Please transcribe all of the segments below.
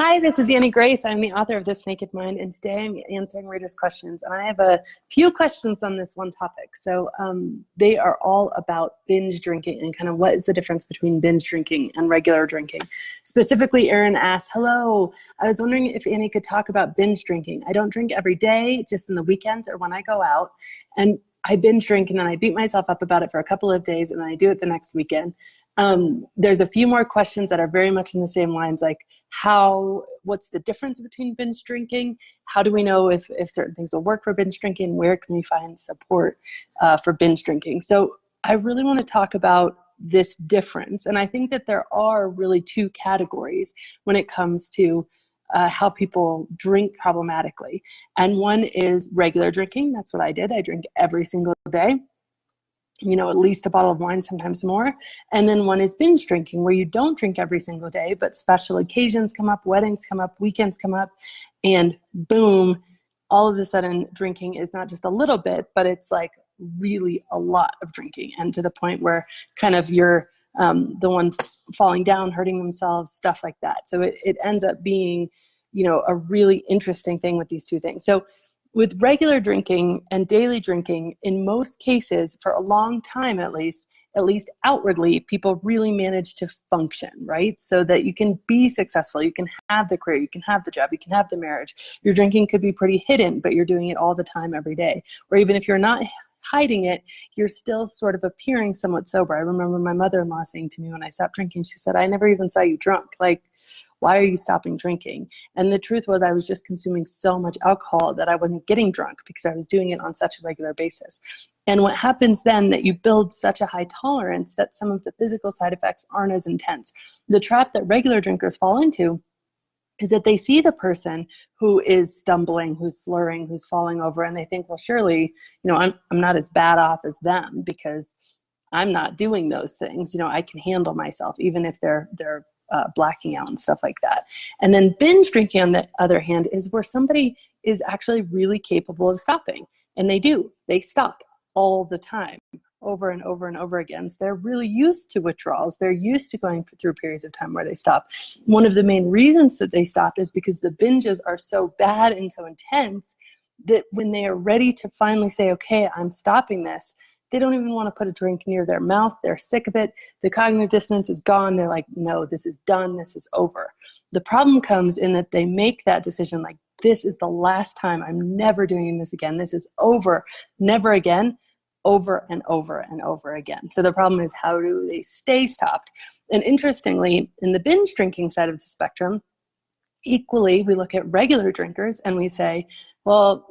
Hi, this is Annie Grace. I'm the author of This Naked Mind, and today I'm answering readers' questions. And I have a few questions on this one topic. So they are all about binge drinking and kind of what is the difference between binge drinking and regular drinking. Specifically, Erin asked, hello, I was wondering if Annie could talk about binge drinking. I don't drink every day, just in the weekends or when I go out. And I binge drink and then I beat myself up about it for a couple of days and then I do it the next weekend. There's a few more questions that are very much in the same lines, like what's the difference between binge drinking? How do we know if certain things will work for binge drinking? Where can we find support for binge drinking? So I really want to talk about this difference. And I think that there are really two categories when it comes to how people drink problematically. And one is regular drinking. That's what I did. I drink every single day, at least a bottle of wine, sometimes more. And then one is binge drinking, where you don't drink every single day, but special occasions come up, weddings come up, weekends come up, and boom, all of a sudden drinking is not just a little bit, but it's like really a lot of drinking, and to the point where kind of you're the one falling down, hurting themselves, stuff like that. So it ends up being, a really interesting thing with these two things. So with regular drinking and daily drinking, in most cases, for a long time at least outwardly, people really manage to function, right? So that you can be successful, you can have the career, you can have the job, you can have the marriage. Your drinking could be pretty hidden, but you're doing it all the time, every day. Or even if you're not hiding it, you're still sort of appearing somewhat sober. I remember my mother-in-law saying to me when I stopped drinking, she said, I never even saw you drunk. Like, why are you stopping drinking? And the truth was I was just consuming so much alcohol that I wasn't getting drunk because I was doing it on such a regular basis. And what happens then, that you build such a high tolerance that some of the physical side effects aren't as intense. The trap that regular drinkers fall into is that they see the person who is stumbling, who's slurring, who's falling over, and they think, well, surely, I'm not as bad off as them because I'm not doing those things. I can handle myself, even if they're blacking out and stuff like that. And then binge drinking, on the other hand, is where somebody is actually really capable of stopping. And they stop all the time, over and over and over again. So they're really used to withdrawals. They're used to going through periods of time where they stop. One of the main reasons that they stop is because the binges are so bad and so intense that when they are ready to finally say, okay, I'm stopping this, they don't even want to put a drink near their mouth. They're sick of it. The cognitive dissonance is gone. They're like, no, this is done. This is over. The problem comes in that they make that decision like, this is the last time. I'm never doing this again. This is over. Never again. Over and over and over again. So the problem is, how do they stay stopped? And interestingly, in the binge drinking side of the spectrum, equally, we look at regular drinkers and we say, well,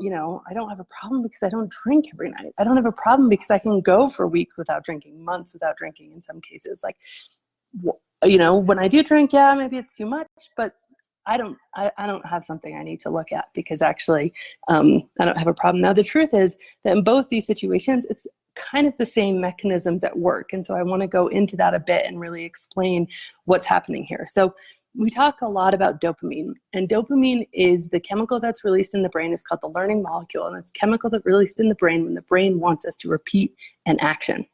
I don't have a problem because I don't drink every night. I don't have a problem because I can go for weeks without drinking, months without drinking in some cases. Like, when I do drink, yeah, maybe it's too much, but I don't have something I need to look at because actually I don't have a problem. Now, the truth is that in both these situations, it's kind of the same mechanisms at work. And so I want to go into that a bit and really explain what's happening here. So we talk a lot about dopamine, and dopamine is the chemical that's released in the brain. It's called the learning molecule, and it's chemical that's released in the brain when the brain wants us to repeat an action.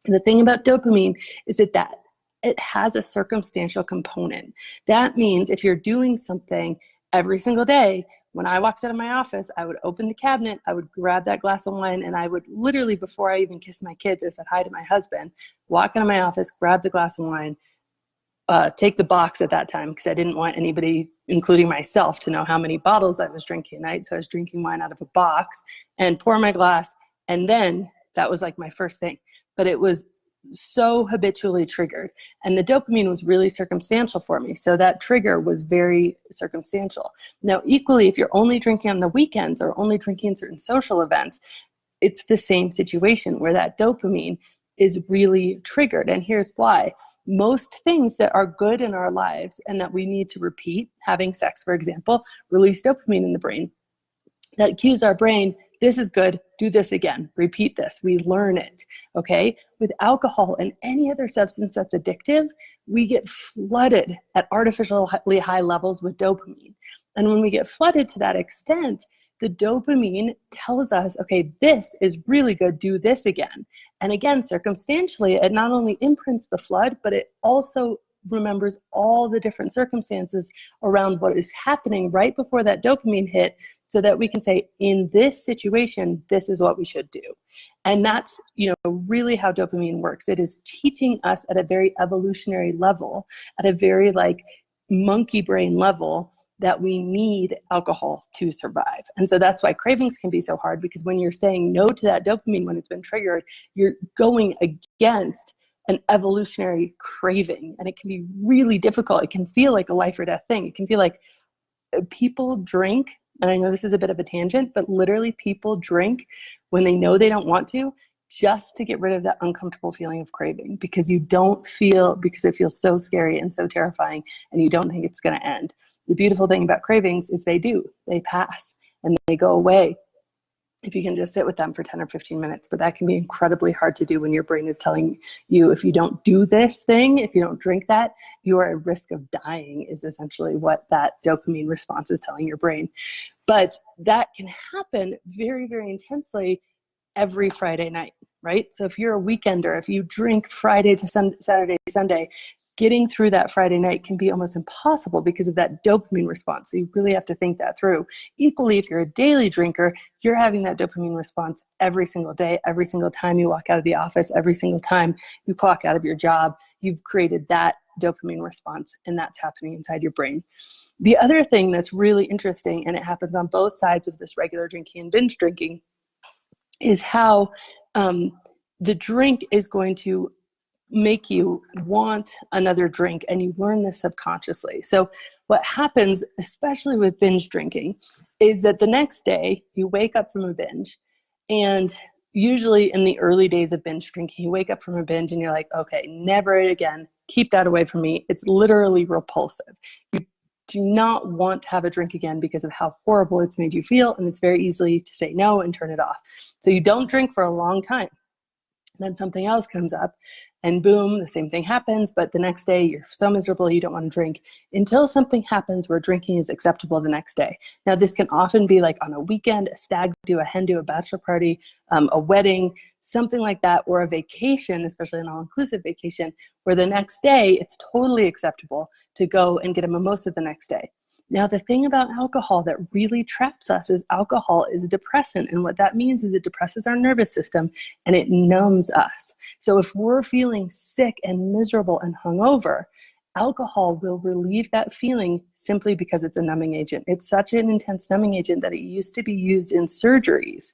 And the thing about dopamine is that it has a circumstantial component. That means if you're doing something every single day, when I walked out of my office, I would open the cabinet, I would grab that glass of wine, and I would literally, before I even kissed my kids or said hi to my husband, walk out of my office, grab the glass of wine, take the box at that time because I didn't want anybody, including myself, to know how many bottles I was drinking a night. So I was drinking wine out of a box and pour my glass. And then that was like my first thing. But it was so habitually triggered. And the dopamine was really circumstantial for me. So that trigger was very circumstantial. Now, equally, if you're only drinking on the weekends or only drinking in certain social events, it's the same situation where that dopamine is really triggered. And here's why. Most things that are good in our lives and that we need to repeat, having sex, for example, release dopamine in the brain. That cues our brain, this is good, do this again, repeat this. We learn it, okay? With alcohol and any other substance that's addictive, we get flooded at artificially high levels with dopamine. And when we get flooded to that extent, the dopamine tells us, okay, this is really good, do this again. And again, circumstantially, it not only imprints the flood, but it also remembers all the different circumstances around what is happening right before that dopamine hit, so that we can say, in this situation, this is what we should do. And that's, really how dopamine works. It is teaching us at a very evolutionary level, at a very like monkey brain level, that we need alcohol to survive. And so that's why cravings can be so hard, because when you're saying no to that dopamine when it's been triggered, you're going against an evolutionary craving. And it can be really difficult. It can feel like a life or death thing. It can feel like people drink, and I know this is a bit of a tangent, but literally people drink when they know they don't want to, just to get rid of that uncomfortable feeling of craving, because because it feels so scary and so terrifying, and you don't think it's going to end. The beautiful thing about cravings is they pass and they go away if you can just sit with them for 10 or 15 minutes. But that can be incredibly hard to do when your brain is telling you, if you don't do this thing, if you don't drink that, you are at risk of dying, is essentially what that dopamine response is telling your brain. But that can happen very, very intensely every Friday night, right? So if you're a weekender, if you drink Friday to Saturday, Sunday, getting through that Friday night can be almost impossible because of that dopamine response. So you really have to think that through. Equally, if you're a daily drinker, you're having that dopamine response every single day, every single time you walk out of the office, every single time you clock out of your job, you've created that dopamine response, and that's happening inside your brain. The other thing that's really interesting, and it happens on both sides of this regular drinking and binge drinking, is how the drink is going to make you want another drink, and you learn this subconsciously. So what happens, especially with binge drinking, is that the next day you wake up from a binge, and usually in the early days of binge drinking, you wake up from a binge and you're like, okay, never again, keep that away from me. It's literally repulsive. You do not want to have a drink again because of how horrible it's made you feel, and it's very easy to say no and turn it off. So you don't drink for a long time. Then something else comes up, and boom, the same thing happens, but the next day you're so miserable you don't want to drink, until something happens where drinking is acceptable the next day. Now, this can often be like on a weekend, a stag do, a hen do, a bachelor party, a wedding, something like that, or a vacation, especially an all-inclusive vacation, where the next day it's totally acceptable to go and get a mimosa the next day. Now, the thing about alcohol that really traps us is alcohol is a depressant. And what that means is it depresses our nervous system and it numbs us. So if we're feeling sick and miserable and hungover, alcohol will relieve that feeling simply because it's a numbing agent. It's such an intense numbing agent that it used to be used in surgeries.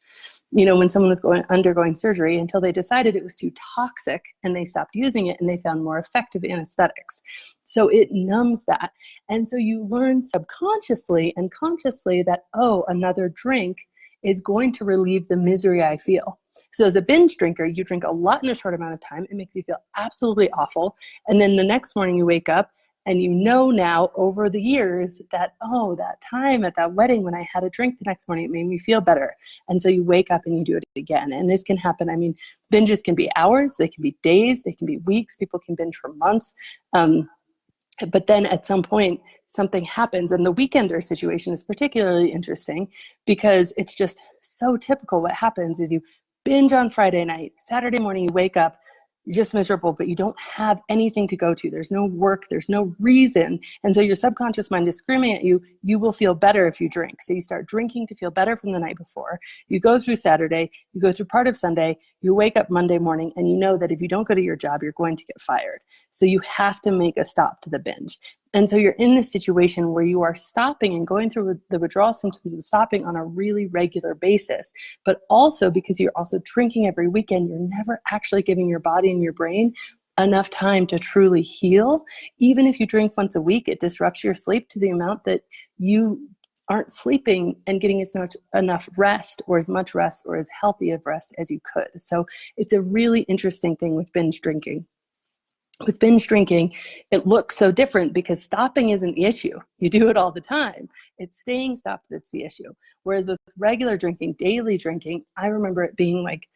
When someone was undergoing surgery, until they decided it was too toxic and they stopped using it, and they found more effective anesthetics. So it numbs that. And so you learn subconsciously and consciously that, another drink is going to relieve the misery I feel. So as a binge drinker, you drink a lot in a short amount of time. It makes you feel absolutely awful. And then the next morning you wake up, and now over the years that, that time at that wedding when I had a drink the next morning, it made me feel better. And so you wake up and you do it again. And this can happen. Binges can be hours, they can be days, they can be weeks. People can binge for months. But then at some point, something happens. And the weekender situation is particularly interesting because it's just so typical. What happens is you binge on Friday night, Saturday morning, you wake up, you're just miserable, but you don't have anything to go to. There's no work, there's no reason. And so your subconscious mind is screaming at you, you will feel better if you drink. So you start drinking to feel better from the night before. You go through Saturday, you go through part of Sunday, you wake up Monday morning, and you know that if you don't go to your job, you're going to get fired. So you have to make a stop to the binge. And so you're in this situation where you are stopping and going through the withdrawal symptoms of stopping on a really regular basis. But also because you're also drinking every weekend, you're never actually giving your body and your brain enough time to truly heal. Even if you drink once a week, it disrupts your sleep to the amount that you aren't sleeping and getting enough rest, or as much rest, or as healthy of rest as you could. So it's a really interesting thing with binge drinking. With binge drinking, it looks so different because stopping isn't the issue. You do it all the time. It's staying stopped that's the issue. Whereas with regular drinking, daily drinking, I remember it being like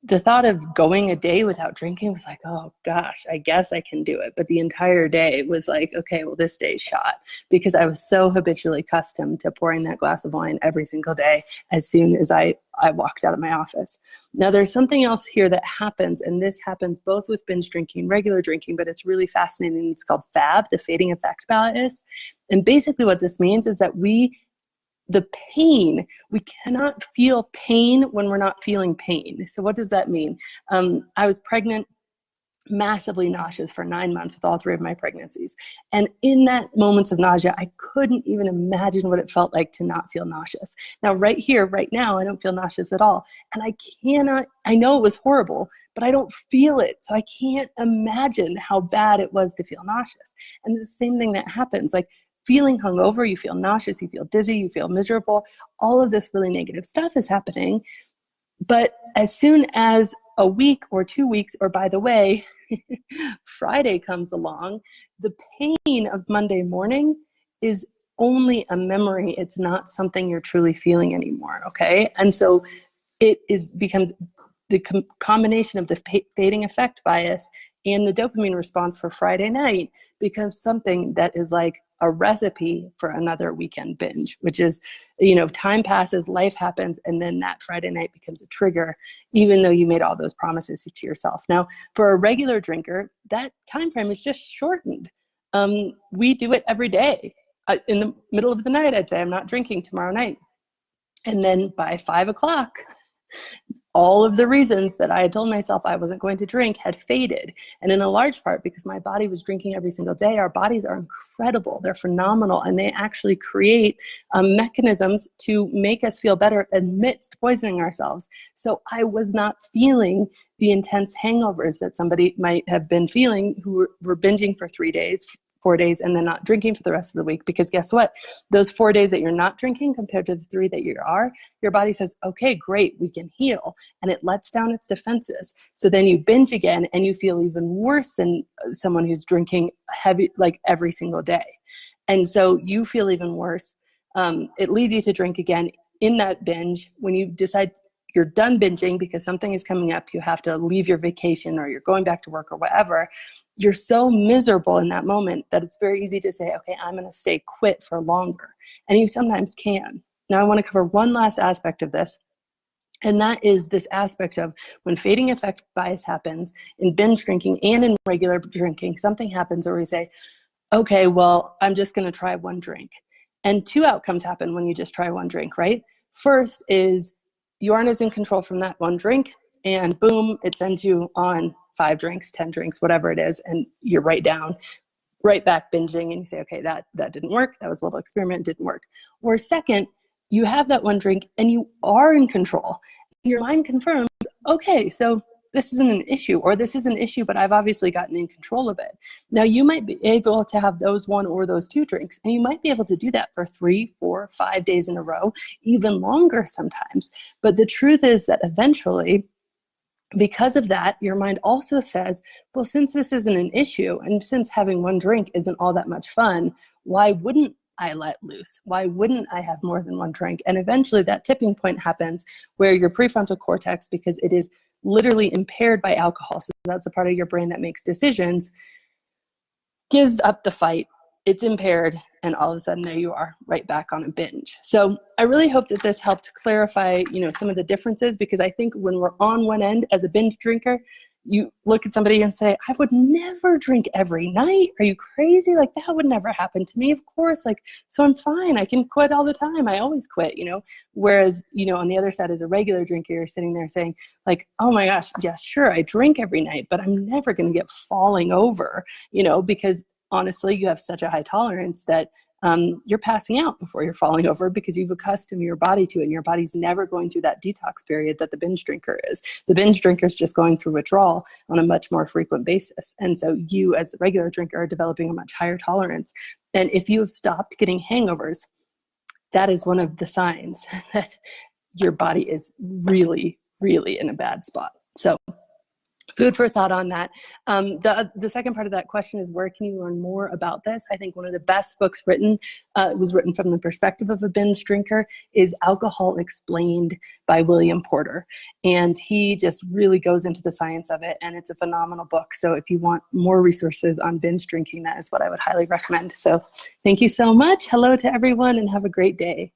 the thought of going a day without drinking was like, oh gosh, I guess I can do it. But the entire day was like, okay, well, this day's shot, because I was so habitually accustomed to pouring that glass of wine every single day as soon as I walked out of my office. Now, there's something else here that happens, and this happens both with binge drinking, regular drinking, but it's really fascinating. It's called FAB, the fading effect bias. And basically what this means is that the pain, we cannot feel pain when we're not feeling pain. So what does that mean? I was pregnant, massively nauseous for 9 months with all 3 of my pregnancies. And in that moments of nausea, I couldn't even imagine what it felt like to not feel nauseous. Now, right here, right now, I don't feel nauseous at all. And I know it was horrible, but I don't feel it. So I can't imagine how bad it was to feel nauseous. And the same thing that happens, like feeling hungover, you feel nauseous, you feel dizzy, you feel miserable. All of this really negative stuff is happening. But as soon as a week or 2 weeks, or by the way, Friday comes along, the pain of Monday morning is only a memory. It's not something you're truly feeling anymore, okay? And so becomes the combination of the fading effect bias and the dopamine response for Friday night becomes something that is like a recipe for another weekend binge, which is, time passes, life happens, and then that Friday night becomes a trigger, even though you made all those promises to yourself. Now, for a regular drinker, that time frame is just shortened. We do it every day. In the middle of the night, I'd say, I'm not drinking tomorrow night. And then by 5 o'clock, all of the reasons that I had told myself I wasn't going to drink had faded. And in a large part because my body was drinking every single day. Our bodies are incredible. They're phenomenal. And they actually create mechanisms to make us feel better amidst poisoning ourselves. So I was not feeling the intense hangovers that somebody might have been feeling who were binging for 3 days, 4 days, and then not drinking for the rest of the week. Because guess what? Those 4 days that you're not drinking compared to the 3 that you are, your body says, okay, great, we can heal. And it lets down its defenses. So then you binge again and you feel even worse than someone who's drinking heavy, like every single day. And so you feel even worse. It leads you to drink again in that binge. When you decide you're done binging because something is coming up, you have to leave your vacation or you're going back to work or whatever, you're so miserable in that moment that it's very easy to say, okay, I'm going to stay quit for longer. And you sometimes can. Now I want to cover one last aspect of this. And that is this aspect of when fading effect bias happens in binge drinking and in regular drinking, something happens where we say, okay, well, I'm just going to try one drink. And 2 outcomes happen when you just try one drink, right? First is you aren't as in control from that one drink, and boom, it sends you on 5 drinks, 10 drinks, whatever it is, and you're right back binging, and you say, okay, that didn't work. That was a little experiment, didn't work. Or second, you have that one drink and you are in control. Your mind confirms, okay, so this isn't an issue, or this is an issue, but I've obviously gotten in control of it. Now, you might be able to have those 1 or those 2 drinks, and you might be able to do that for 3, 4, 5 days in a row, even longer sometimes. But the truth is that eventually, because of that, your mind also says, well, since this isn't an issue, and since having one drink isn't all that much fun, why wouldn't I let loose? Why wouldn't I have more than one drink? And eventually that tipping point happens where your prefrontal cortex, because it is literally impaired by alcohol, so that's a part of your brain that makes decisions, gives up the fight. It's impaired, and all of a sudden there you are, right back on a binge. So I really hope that this helped clarify, some of the differences, because I think when we're on one end as a binge drinker, you look at somebody and say, I would never drink every night. Are you crazy? Like, that would never happen to me. Of course, so I'm fine. I can quit all the time. I always quit, Whereas, on the other side, as a regular drinker, you're sitting there saying, like, oh my gosh, yes, sure, I drink every night, but I'm never going to get falling over, because honestly, you have such a high tolerance that you're passing out before you're falling over, because you've accustomed your body to it, and your body's never going through that detox period that the binge drinker is. The binge drinker is just going through withdrawal on a much more frequent basis. And so you, as the regular drinker, are developing a much higher tolerance. And if you have stopped getting hangovers, that is one of the signs that your body is really, really in a bad spot. So Food for thought on that. The second part of that question is, where can you learn more about this? I think one of the best books written, was written from the perspective of a binge drinker, is Alcohol Explained by William Porter. And he just really goes into the science of it, and it's a phenomenal book. So if you want more resources on binge drinking, that is what I would highly recommend. So thank you so much. Hello to everyone, and have a great day.